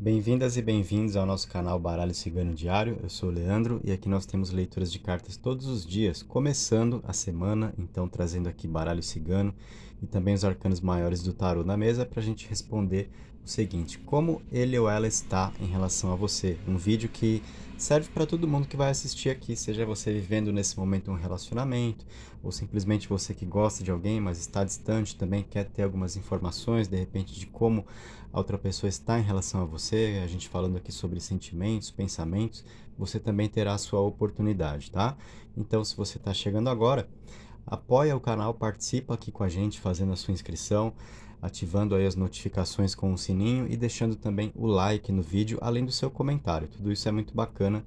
Bem-vindas e bem-vindos ao nosso canal Baralho Cigano Diário. Eu sou o Leandro e aqui nós temos leituras de cartas todos os dias, começando a semana, então trazendo aqui Baralho Cigano e também os arcanos maiores do tarô na mesa para a gente responder o seguinte: como ele ou ela está em relação a você? Um vídeo que serve para todo mundo que vai assistir aqui, seja você vivendo nesse momento um relacionamento ou simplesmente você que gosta de alguém, mas está distante, também quer ter algumas informações, de repente, de como a outra pessoa está em relação a você, a gente falando aqui sobre sentimentos, pensamentos, você também terá a sua oportunidade, tá? Então, se você está chegando agora, apoia o canal, participa aqui com a gente, fazendo a sua inscrição, ativando aí as notificações com o sininho e deixando também o like no vídeo, além do seu comentário. Tudo isso é muito bacana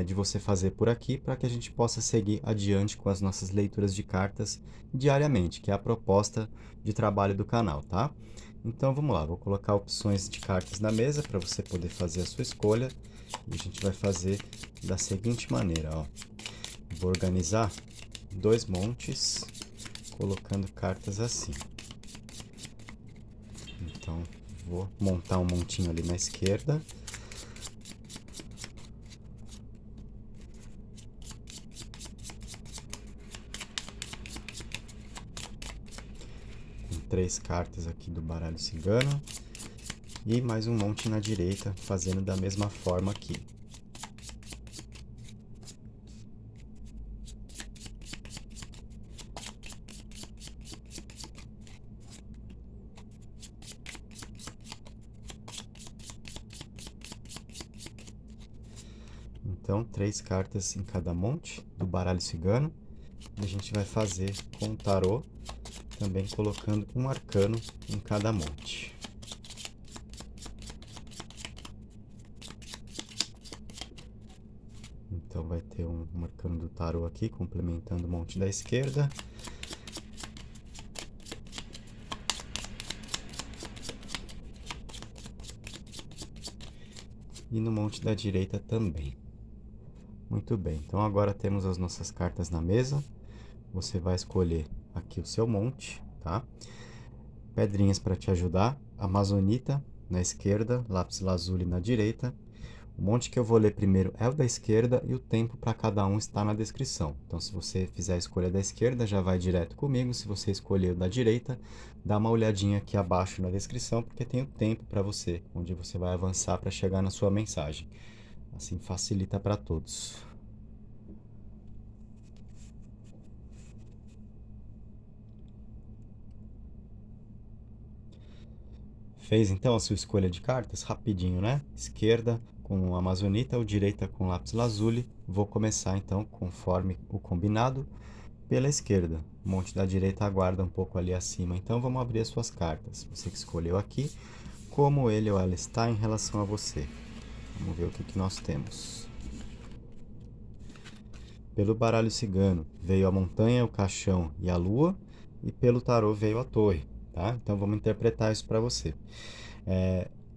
de você fazer por aqui, para que a gente possa seguir adiante com as nossas leituras de cartas diariamente, que é a proposta de trabalho do canal, tá? Então vamos lá, vou colocar opções de cartas na mesa para você poder fazer a sua escolha. E a gente vai fazer da seguinte maneira, ó. Vou organizar dois montes, colocando cartas assim. Então vou montar um montinho ali na esquerda. Com três cartas aqui do baralho cigano. E mais um monte na direita, fazendo da mesma forma aqui. Então, três cartas em cada monte do baralho cigano. E a gente vai fazer com o tarô, também colocando um arcano em cada monte. Então vai ter um arcano do tarô aqui, complementando o monte da esquerda. E no monte da direita também. Muito bem, então agora temos as nossas cartas na mesa. Você vai escolher aqui o seu monte, tá? Pedrinhas para te ajudar, amazonita na esquerda, lápis lazuli na direita. O monte que eu vou ler primeiro é o da esquerda e o tempo para cada um está na descrição. Então, se você fizer a escolha da esquerda, já vai direto comigo. Se você escolher o da direita, dá uma olhadinha aqui abaixo na descrição, porque tem o tempo para você, onde você vai avançar para chegar na sua mensagem. Assim facilita para todos. Fez então a sua escolha de cartas? Rapidinho, né? Esquerda com amazonita ou direita com lápis lazuli. Vou começar então, conforme o combinado, pela esquerda. O monte da direita aguarda um pouco ali acima. Então vamos abrir as suas cartas. Você que escolheu aqui, como ele ou ela está em relação a você. Vamos ver o que nós temos. Pelo baralho cigano veio a montanha, o caixão e a lua. E pelo tarô veio a torre, tá? Então vamos interpretar isso para você.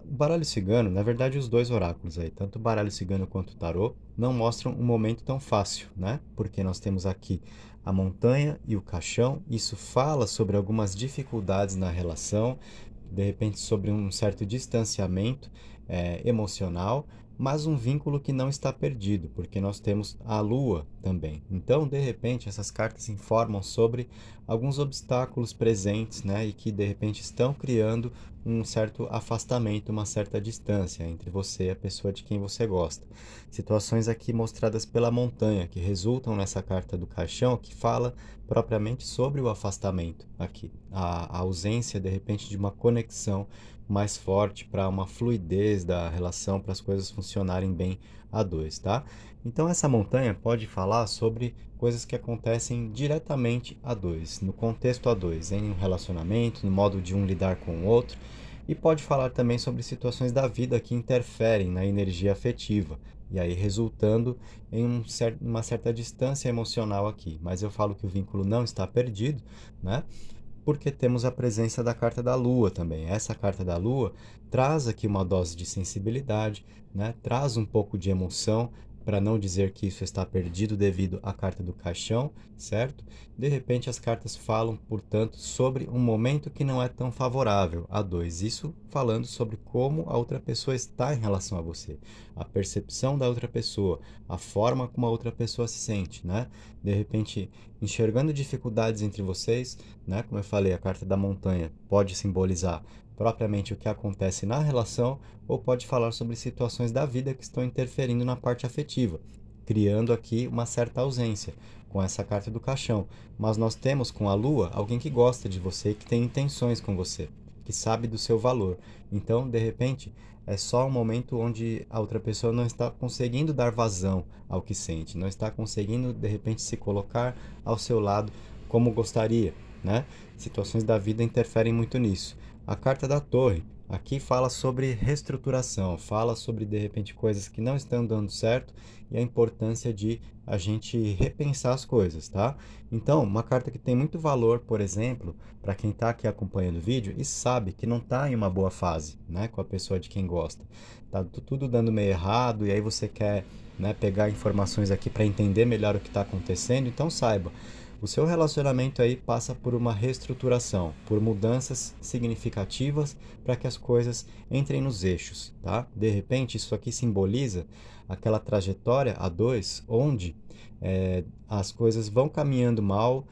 O baralho cigano, na verdade os dois oráculos aí, tanto o baralho cigano quanto o tarô, não mostram um momento tão fácil, né? Porque nós temos aqui a montanha e o caixão. Isso fala sobre algumas dificuldades na relação, de repente sobre um certo distanciamento emocional, mas um vínculo que não está perdido, porque nós temos a lua também. Então, de repente, essas cartas informam sobre alguns obstáculos presentes, né, e que de repente estão criando um certo afastamento, uma certa distância entre você e a pessoa de quem você gosta. Situações aqui mostradas pela montanha, que resultam nessa carta do caixão, que fala propriamente sobre o afastamento aqui, a ausência de repente de uma conexão mais forte para uma fluidez da relação, para as coisas funcionarem bem a dois, tá? Então essa montanha pode falar sobre coisas que acontecem diretamente a dois, no contexto a dois, em um relacionamento, no modo de um lidar com o outro, e pode falar também sobre situações da vida que interferem na energia afetiva, e aí resultando em uma certa distância emocional aqui. Mas eu falo que o vínculo não está perdido, né? Porque temos a presença da carta da Lua também. Essa carta da Lua traz aqui uma dose de sensibilidade, né? Traz um pouco de emoção, para não dizer que isso está perdido devido à carta do caixão, certo? De repente as cartas falam, portanto, sobre um momento que não é tão favorável a dois. Isso falando sobre como a outra pessoa está em relação a você, a percepção da outra pessoa, a forma como a outra pessoa se sente, né? De repente, enxergando dificuldades entre vocês, né? Como eu falei, a carta da montanha pode simbolizar propriamente o que acontece na relação ou pode falar sobre situações da vida que estão interferindo na parte afetiva, criando aqui uma certa ausência com essa carta do caixão. Mas nós temos com a lua alguém que gosta de você e que tem intenções com você, que sabe do seu valor. Então, de repente, é só um momento onde a outra pessoa não está conseguindo dar vazão ao que sente, não está conseguindo, de repente, se colocar ao seu lado como gostaria, né? Situações da vida interferem muito nisso. A carta da Torre aqui fala sobre reestruturação, fala sobre de repente coisas que não estão dando certo e a importância de a gente repensar as coisas, tá? Então, uma carta que tem muito valor, por exemplo, para quem está aqui acompanhando o vídeo e sabe que não está em uma boa fase, né, com a pessoa de quem gosta. Tá tudo dando meio errado e aí você quer, né, pegar informações aqui para entender melhor o que está acontecendo, então saiba. O seu relacionamento aí passa por uma reestruturação, por mudanças significativas para que as coisas entrem nos eixos, tá? De repente, isso aqui simboliza aquela trajetória a dois, onde as coisas vão caminhando mal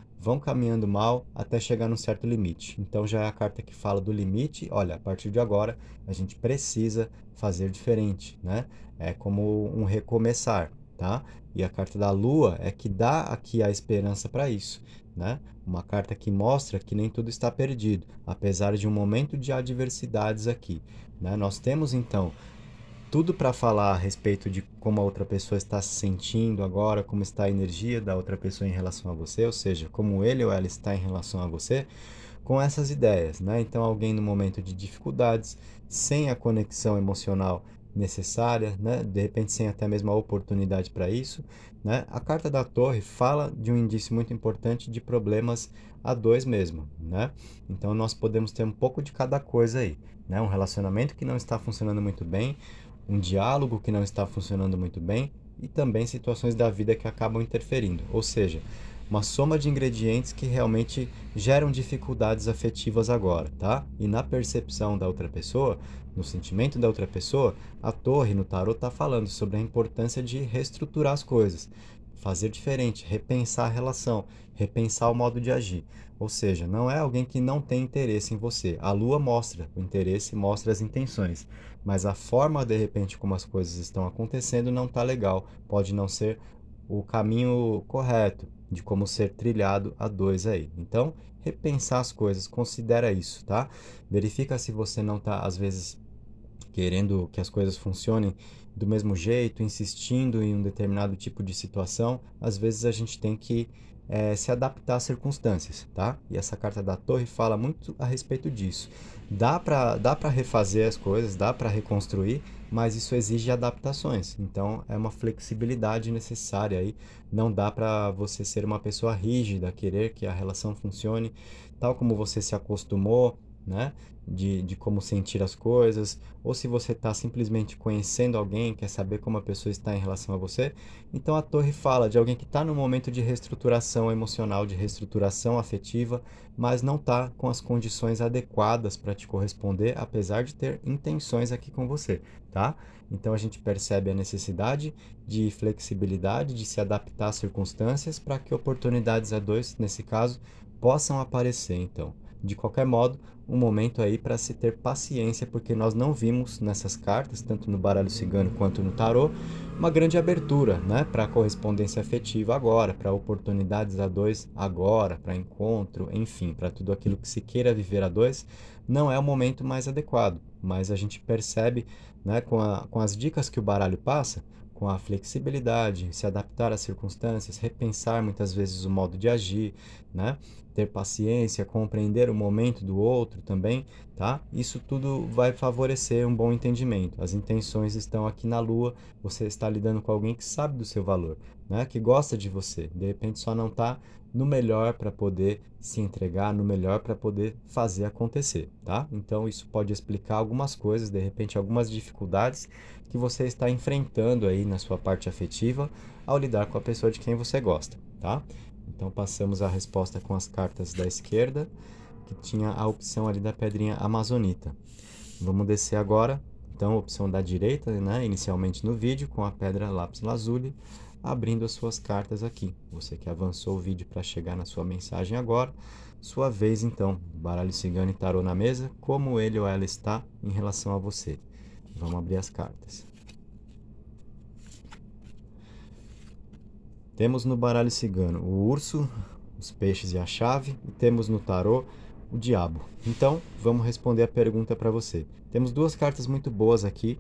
até chegar num certo limite. Então já é a carta que fala do limite. Olha, a partir de agora a gente precisa fazer diferente, né? É como um recomeçar, tá? E a carta da Lua é que dá aqui a esperança para isso, né? Uma carta que mostra que nem tudo está perdido, apesar de um momento de adversidades aqui, né? Nós temos então tudo para falar a respeito de como a outra pessoa está se sentindo agora, como está a energia da outra pessoa em relação a você, ou seja, como ele ou ela está em relação a você, com essas ideias, né? Então, alguém no momento de dificuldades, sem a conexão emocional necessária, né? De repente sem até mesmo a oportunidade para isso, né? A carta da Torre fala de um indício muito importante de problemas a dois mesmo, né? Então, nós podemos ter um pouco de cada coisa aí, né? Um relacionamento que não está funcionando muito bem, um diálogo que não está funcionando muito bem e também situações da vida que acabam interferindo. Ou seja, uma soma de ingredientes que realmente geram dificuldades afetivas agora, tá? E na percepção da outra pessoa, no sentimento da outra pessoa, a torre no tarot está falando sobre a importância de reestruturar as coisas, fazer diferente, repensar a relação, repensar o modo de agir. Ou seja, não é alguém que não tem interesse em você. A lua mostra o interesse, mostra as intenções, mas a forma de repente como as coisas estão acontecendo não está legal, pode não ser o caminho correto de como ser trilhado a dois aí. Então, repensar as coisas, considera isso, tá? Verifica se você não está, às vezes, querendo que as coisas funcionem do mesmo jeito, insistindo em um determinado tipo de situação. Às vezes a gente tem que se adaptar às circunstâncias, tá? E essa carta da Torre fala muito a respeito disso. Dá para refazer as coisas, dá para reconstruir, mas isso exige adaptações. Então é uma flexibilidade necessária aí. Não dá para você ser uma pessoa rígida, querer que a relação funcione tal como você se acostumou, né? De como sentir as coisas, ou se você está simplesmente conhecendo alguém, quer saber como a pessoa está em relação a você. Então a torre fala de alguém que está no momento de reestruturação emocional, de reestruturação afetiva, mas não está com as condições adequadas para te corresponder, apesar de ter intenções aqui com você, tá? Então a gente percebe a necessidade de flexibilidade, de se adaptar às circunstâncias para que oportunidades a dois, nesse caso, possam aparecer. Então, de qualquer modo, um momento aí para se ter paciência, porque nós não vimos nessas cartas, tanto no baralho cigano quanto no tarô, uma grande abertura, né, para correspondência afetiva agora, para oportunidades a dois agora, para encontro, enfim, para tudo aquilo que se queira viver a dois, não é o momento mais adequado, mas a gente percebe, né, com as dicas que o baralho passa, com a flexibilidade, se adaptar às circunstâncias, repensar muitas vezes o modo de agir, né? Ter paciência, compreender o momento do outro também, tá? Isso tudo vai favorecer um bom entendimento. As intenções estão aqui na Lua, você está lidando com alguém que sabe do seu valor, né? Que gosta de você, de repente só não está no melhor para poder se entregar, no melhor para poder fazer acontecer, tá? Então isso pode explicar algumas coisas, de repente algumas dificuldades que você está enfrentando aí na sua parte afetiva ao lidar com a pessoa de quem você gosta, tá? Então passamos a resposta com as cartas da esquerda, que tinha a opção ali da pedrinha amazonita. Vamos descer agora, então, a opção da direita, né, inicialmente no vídeo, com a pedra lápis lazuli, abrindo as suas cartas aqui. Você que avançou o vídeo para chegar na sua mensagem agora, sua vez então, baralho cigano e tarô na mesa, como ele ou ela está em relação a você. Vamos abrir as cartas. Temos no baralho cigano o urso, os peixes e a chave, e temos no tarô o diabo. Então, vamos responder a pergunta para você. Temos duas cartas muito boas aqui,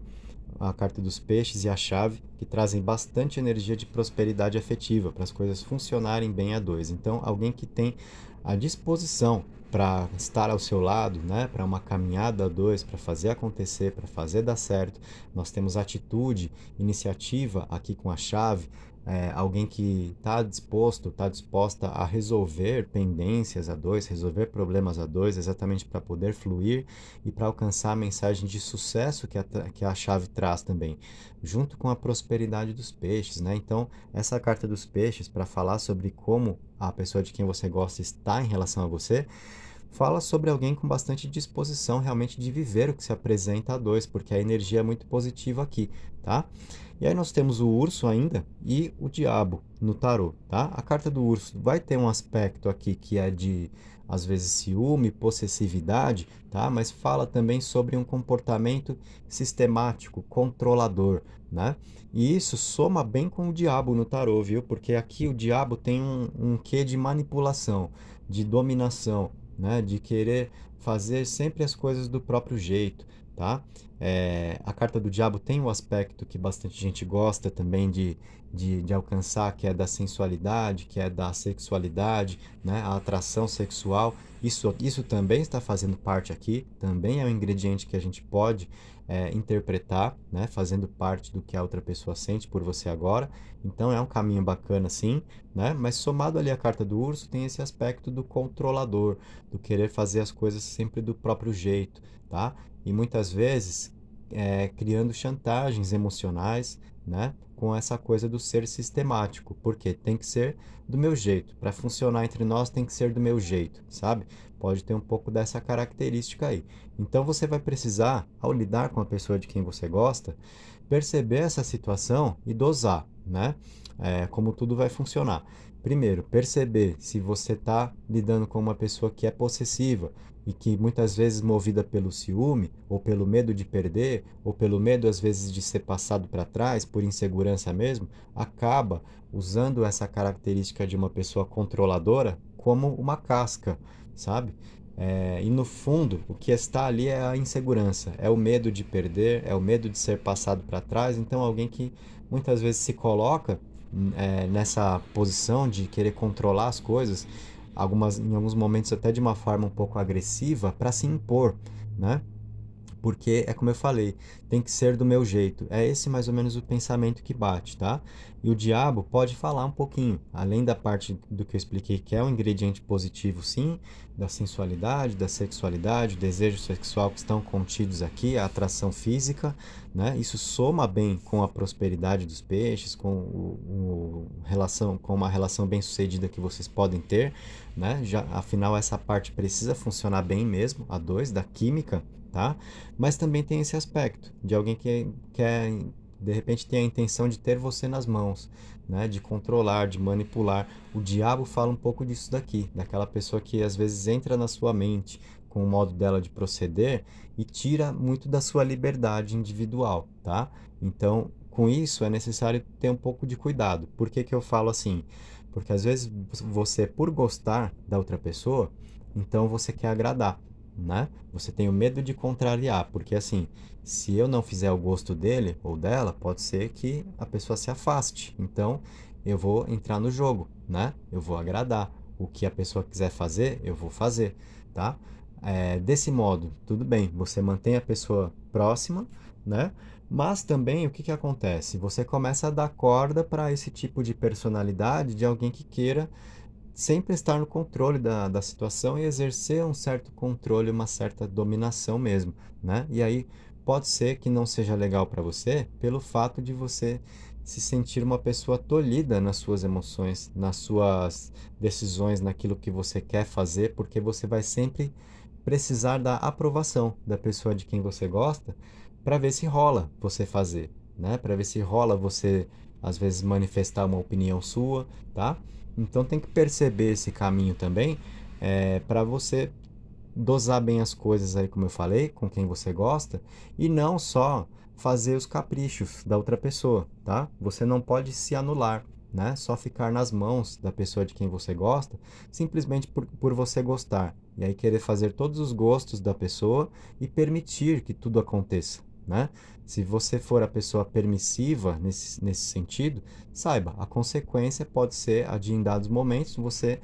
a carta dos peixes e a chave, que trazem bastante energia de prosperidade afetiva, para as coisas funcionarem bem a dois. Então, alguém que tem a disposição para estar ao seu lado, né, para uma caminhada a dois, para fazer acontecer, para fazer dar certo. Nós temos atitude, iniciativa aqui com a chave, alguém que está disposto, está disposta a resolver pendências a dois, resolver problemas a dois, exatamente para poder fluir e para alcançar a mensagem de sucesso que a chave traz também, junto com a prosperidade dos peixes, né? Então, essa carta dos peixes, para falar sobre como a pessoa de quem você gosta está em relação a você, fala sobre alguém com bastante disposição realmente de viver o que se apresenta a dois, porque a energia é muito positiva aqui, tá? E aí nós temos o urso ainda e o diabo no tarô, tá? A carta do urso vai ter um aspecto aqui que é de, às vezes, ciúme, possessividade, tá? Mas fala também sobre um comportamento sistemático, controlador, né? E isso soma bem com o diabo no tarô, viu? Porque aqui o diabo tem um quê de manipulação, de dominação, né? De querer fazer sempre as coisas do próprio jeito, tá? A carta do diabo tem um aspecto que bastante gente gosta também de alcançar, que é da sensualidade, que é da sexualidade, né? A atração sexual. Isso também está fazendo parte aqui, também é um ingrediente que a gente pode interpretar, né? Fazendo parte do que a outra pessoa sente por você agora. Então é um caminho bacana, sim, né? Mas somado ali à carta do urso, tem esse aspecto do controlador, do querer fazer as coisas sempre do próprio jeito, tá? E muitas vezes criando chantagens emocionais, né? Com essa coisa do ser sistemático, porque tem que ser do meu jeito, para funcionar entre nós tem que ser do meu jeito, sabe? Pode ter um pouco dessa característica aí. Então você vai precisar, ao lidar com a pessoa de quem você gosta, perceber essa situação e dosar, né? Como tudo vai funcionar. Primeiro, perceber se você está lidando com uma pessoa que é possessiva e que muitas vezes movida pelo ciúme, ou pelo medo de perder, ou pelo medo às vezes de ser passado para trás, por insegurança mesmo, acaba usando essa característica de uma pessoa controladora como uma casca, sabe? E no fundo, o que está ali é a insegurança, é o medo de perder, é o medo de ser passado para trás. Então, alguém que muitas vezes se coloca nessa posição de querer controlar as coisas, em alguns momentos até de uma forma um pouco agressiva, para se impor, né? Porque é como eu falei, tem que ser do meu jeito. É esse mais ou menos o pensamento que bate, tá? E o diabo pode falar um pouquinho, além da parte do que eu expliquei, que é um ingrediente positivo, sim, da sensualidade, da sexualidade, o desejo sexual que estão contidos aqui, a atração física, né? Isso soma bem com a prosperidade dos peixes, com uma relação bem-sucedida que vocês podem ter, né? Afinal, essa parte precisa funcionar bem mesmo, a dois, da química, tá? Mas também tem esse aspecto de alguém que quer, de repente, tem a intenção de ter você nas mãos, né? De controlar, de manipular. O diabo fala um pouco disso daqui, daquela pessoa que às vezes entra na sua mente com o modo dela de proceder e tira muito da sua liberdade individual, tá? Então, com isso é necessário ter um pouco de cuidado. Por que que eu falo assim? Porque às vezes você, por gostar da outra pessoa, então você quer agradar, né? Você tem o medo de contrariar, porque assim, se eu não fizer o gosto dele ou dela, pode ser que a pessoa se afaste. Então, eu vou entrar no jogo, né? Eu vou agradar. O que a pessoa quiser fazer, eu vou fazer, tá? Desse modo, tudo bem, você mantém a pessoa próxima, né? Mas também o que que acontece? Você começa a dar corda para esse tipo de personalidade de alguém que queira sempre estar no controle da situação e exercer um certo controle, uma certa dominação mesmo, né? E aí pode ser que não seja legal para você pelo fato de você se sentir uma pessoa tolhida nas suas emoções, nas suas decisões, naquilo que você quer fazer, porque você vai sempre precisar da aprovação da pessoa de quem você gosta para ver se rola você fazer, né? Para ver se rola você às vezes manifestar uma opinião sua, tá? Então tem que perceber esse caminho também, para você dosar bem as coisas aí, como eu falei, com quem você gosta, e não só fazer os caprichos da outra pessoa, tá? Você não pode se anular, né? Só ficar nas mãos da pessoa de quem você gosta, simplesmente por você gostar. E aí querer fazer todos os gostos da pessoa e permitir que tudo aconteça, né? Se você for a pessoa permissiva nesse sentido, saiba, a consequência pode ser a de, em dados momentos, você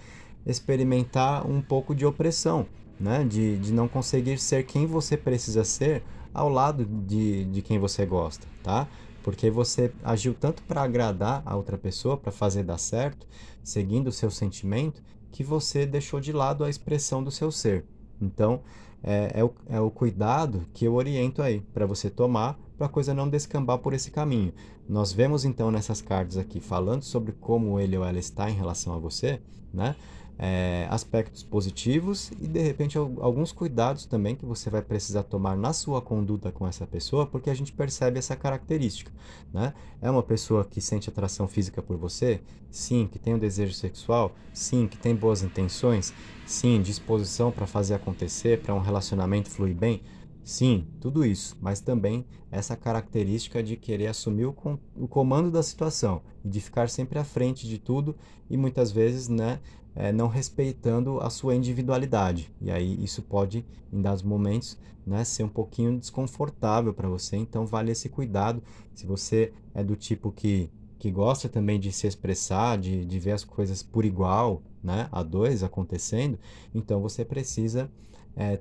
experimentar um pouco de opressão, né? De não conseguir ser quem você precisa ser ao lado de quem você gosta, tá? Porque você agiu tanto para agradar a outra pessoa, para fazer dar certo, seguindo o seu sentimento, que você deixou de lado a expressão do seu ser. Então, é o cuidado que eu oriento aí para você tomar para a coisa não descambar por esse caminho. Nós vemos então nessas cartas aqui falando sobre como ele ou ela está em relação a você, né? Aspectos positivos e de repente alguns cuidados também que você vai precisar tomar na sua conduta com essa pessoa, porque a gente percebe essa característica, né? É uma pessoa que sente atração física por você? Sim. Que tem um desejo sexual? Sim. Que tem boas intenções? Sim. Disposição para fazer acontecer, para um relacionamento fluir bem? Sim, tudo isso, mas também essa característica de querer assumir o comando da situação e de ficar sempre à frente de tudo e muitas vezes, né, não respeitando a sua individualidade. E aí isso pode, em dados momentos, né, ser um pouquinho desconfortável para você. Então vale esse cuidado. Se você é do tipo que gosta também de se expressar, de ver as coisas por igual, né, a dois acontecendo, então você precisa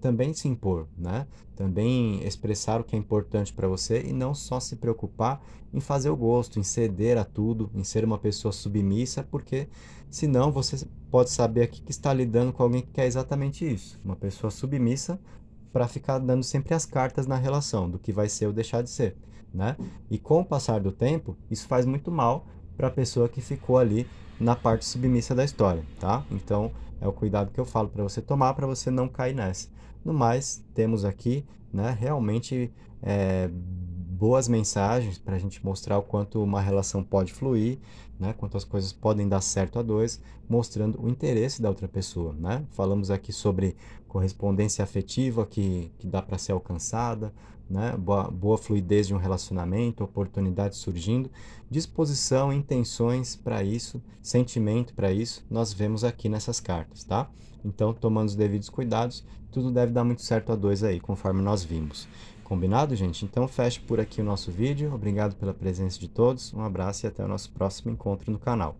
também se impor, né? Também expressar o que é importante para você e não só se preocupar em fazer o gosto, em ceder a tudo, em ser uma pessoa submissa, porque senão você pode saber aqui que está lidando com alguém que quer exatamente isso, uma pessoa submissa para ficar dando sempre as cartas na relação do que vai ser ou deixar de ser, né? E com o passar do tempo, isso faz muito mal para a pessoa que ficou ali na parte submissa da história, tá? Então, é o cuidado que eu falo para você tomar para você não cair nessa. No mais, temos aqui, né, realmente boas mensagens para a gente mostrar o quanto uma relação pode fluir, né, quanto as coisas podem dar certo a dois, mostrando o interesse da outra pessoa, né? Falamos aqui sobre correspondência afetiva que dá para ser alcançada, né? Boa fluidez de um relacionamento, oportunidades surgindo, disposição, intenções para isso, sentimento para isso, nós vemos aqui nessas cartas, tá? Então, tomando os devidos cuidados, tudo deve dar muito certo a dois aí, conforme nós vimos. Combinado, gente? Então, feche por aqui o nosso vídeo. Obrigado pela presença de todos, um abraço e até o nosso próximo encontro no canal.